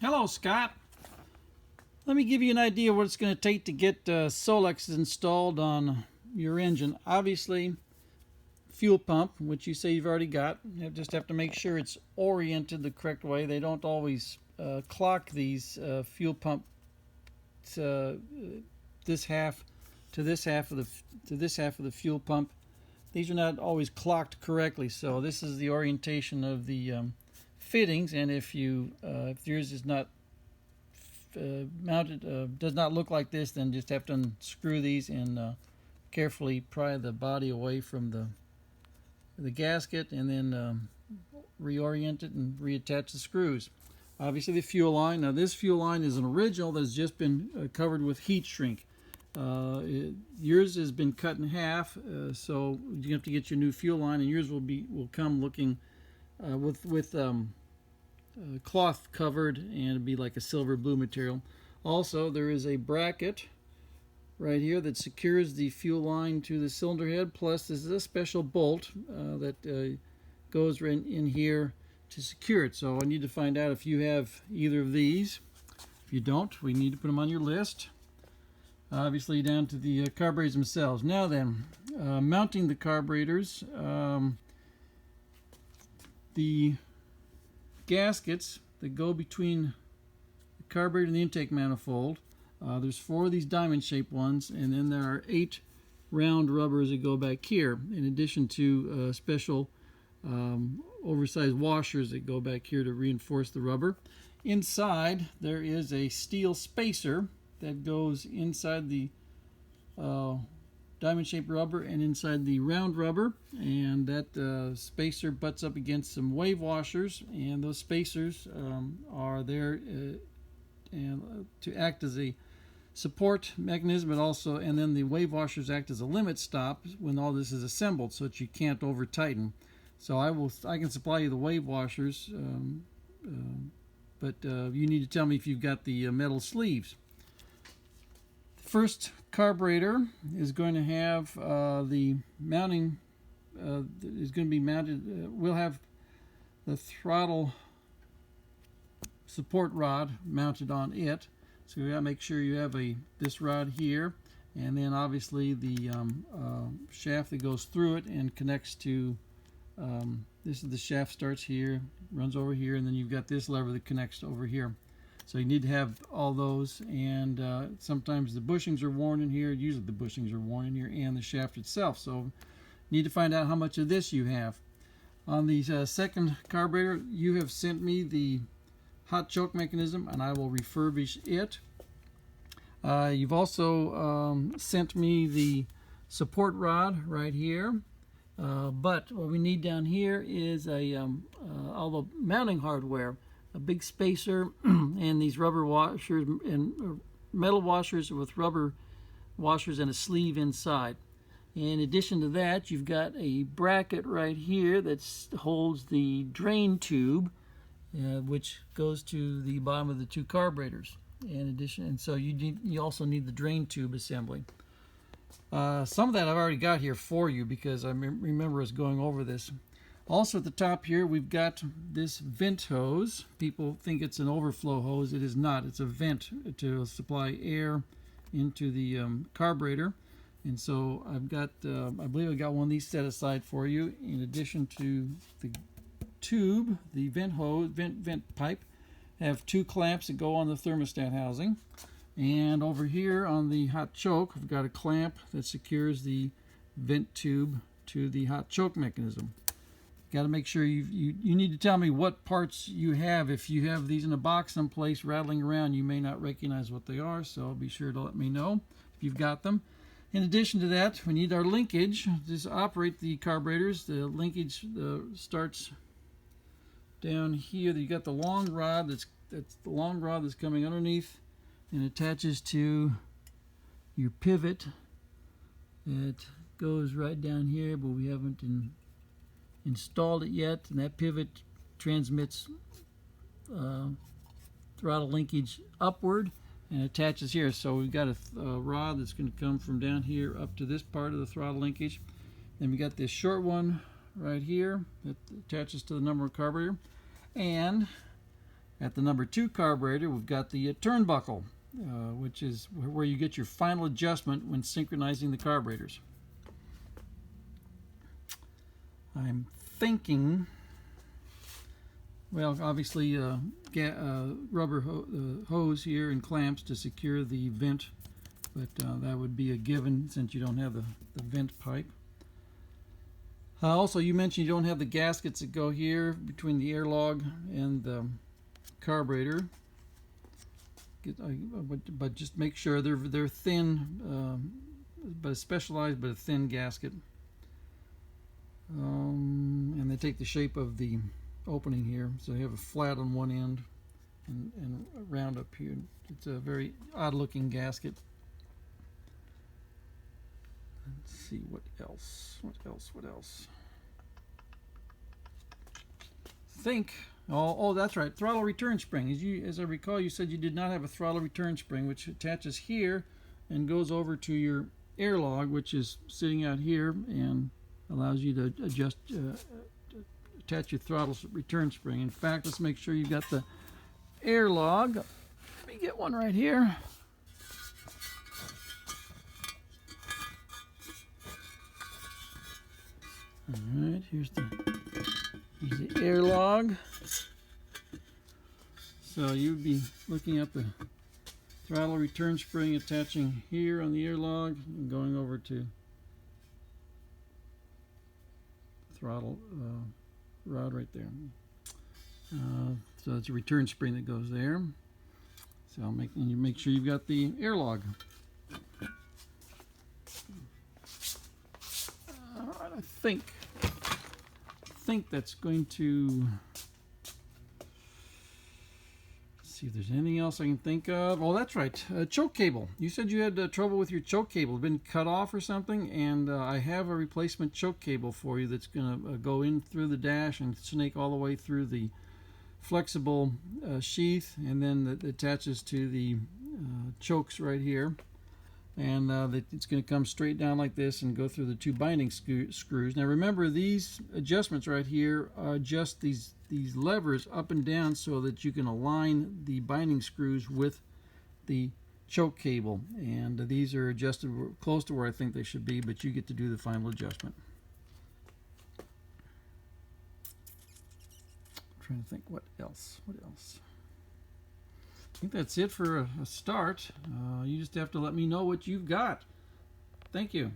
Hello, Scott. Let me give you an idea of what it's going to take to get Solex installed on your engine. Obviously, fuel pump, which you say you've already got. You just have to make sure it's oriented the correct way. They don't always clock these fuel pump this half to this half of the fuel pump. These are not always clocked correctly, so this is the orientation of the fittings. And if yours is not mounted, does not look like this, then just have to unscrew these and carefully pry the body away from the gasket, and then reorient it and reattach the screws. Obviously, the fuel line. Now, this fuel line is an original that's just been covered with heat shrink. Yours has been cut in half, so you have to get your new fuel line, and yours will come looking with cloth covered, and it'll be like a silver blue material. Also, there is a bracket right here that secures the fuel line to the cylinder head. Plus, this is a special bolt that goes in here to secure it. So I need to find out if you have either of these. If you don't, we need to put them on your list. Obviously, down to the carburetors themselves. Now then, mounting the carburetors. The gaskets that go between the carburetor and the intake manifold. There's 4 of these diamond-shaped ones, and then there are 8 round rubbers that go back here, in addition to special oversized washers that go back here to reinforce the rubber. Inside, there is a steel spacer that goes inside the diamond-shaped rubber and inside the round rubber, and that spacer butts up against some wave washers, and those spacers are there and to act as a support mechanism, and then the wave washers act as a limit stop when all this is assembled, so that you can't over tighten. So I can supply you the wave washers, but you need to tell me if you've got the metal sleeves. The first carburetor is going to have the mounting is going to be mounted. We'll have the throttle support rod mounted on it. So you got to make sure you have this rod here, and then obviously the shaft that goes through it and connects to. This is the shaft, starts here, runs over here, and then you've got this lever that connects over here. So you need to have all those, and sometimes the bushings are worn in here. Usually the bushings are worn in here, and the shaft itself. So you need to find out how much of this you have. On the second carburetor, you have sent me the hot choke mechanism, and I will refurbish it. You've also sent me the support rod right here. But what we need down here is all the mounting hardware, a big spacer, and these rubber washers and metal washers with rubber washers and a sleeve inside. In addition to that, you've got a bracket right here that holds the drain tube, which goes to the bottom of the 2 carburetors. In addition, and so you also need the drain tube assembly. Some of that I've already got here for you because I remember us going over this. Also at the top here, we've got this vent hose. People think it's an overflow hose. It is not. It's a vent to supply air into the carburetor. And so I've got, I believe I got one of these set aside for you. In addition to the tube, the vent hose, vent pipe, have 2 clamps that go on the thermostat housing. And over here on the hot choke, I've got a clamp that secures the vent tube to the hot choke mechanism. Got to make sure you need to tell me what parts you have. If you have these in a box someplace rattling around, you may not recognize what they are, so be sure to let me know if you've got them. In addition to that, we need our linkage to operate the carburetors. The linkage starts down here. You got the long rod that's the long rod that's coming underneath and attaches to your pivot. It goes right down here, but we haven't installed it yet, and that pivot transmits throttle linkage upward and attaches here. So we've got a rod that's going to come from down here up to this part of the throttle linkage. Then we got this short one right here that attaches to the number carburetor, and At the number 2 carburetor, we've got the turnbuckle, which is where you get your final adjustment when synchronizing the carburetors. I'm thinking, well, obviously rubber hose here and clamps to secure the vent, but that would be a given since you don't have the vent pipe. Also, you mentioned you don't have the gaskets that go here between the airlog and the carburetor, but just make sure they're thin, but specialized, but a thin gasket. And they take the shape of the opening here, so you have a flat on one end and round up here. It's a very odd-looking gasket. Let's see what else. What else? Think. Oh, that's right. Throttle return spring. As I recall, you said you did not have a throttle return spring, which attaches here and goes over to your airlog, which is sitting out here and allows you to adjust, attach your throttle return spring. In fact, let's make sure you've got the airlog. Let me get one right here. All right, here's the airlog. So you'd be looking at the throttle return spring attaching here on the airlog and going over to throttle rod right there. So it's a return spring that goes there. So you make sure you've got the airlog. All right, I think that's going to. See if there's anything else I can think of. Oh, that's right. Choke cable. You said you had trouble with your choke cable. It's been cut off or something, and I have a replacement choke cable for you that's going to go in through the dash and snake all the way through the flexible sheath, and then that attaches to the chokes right here. And it's going to come straight down like this and go through the 2 binding screws. Now remember, these adjustments right here adjust these levers up and down so that you can align the binding screws with the choke cable. And these are adjusted close to where I think they should be, but you get to do the final adjustment. I'm trying to think what else. I think that's it for a start. You just have to let me know what you've got. Thank you.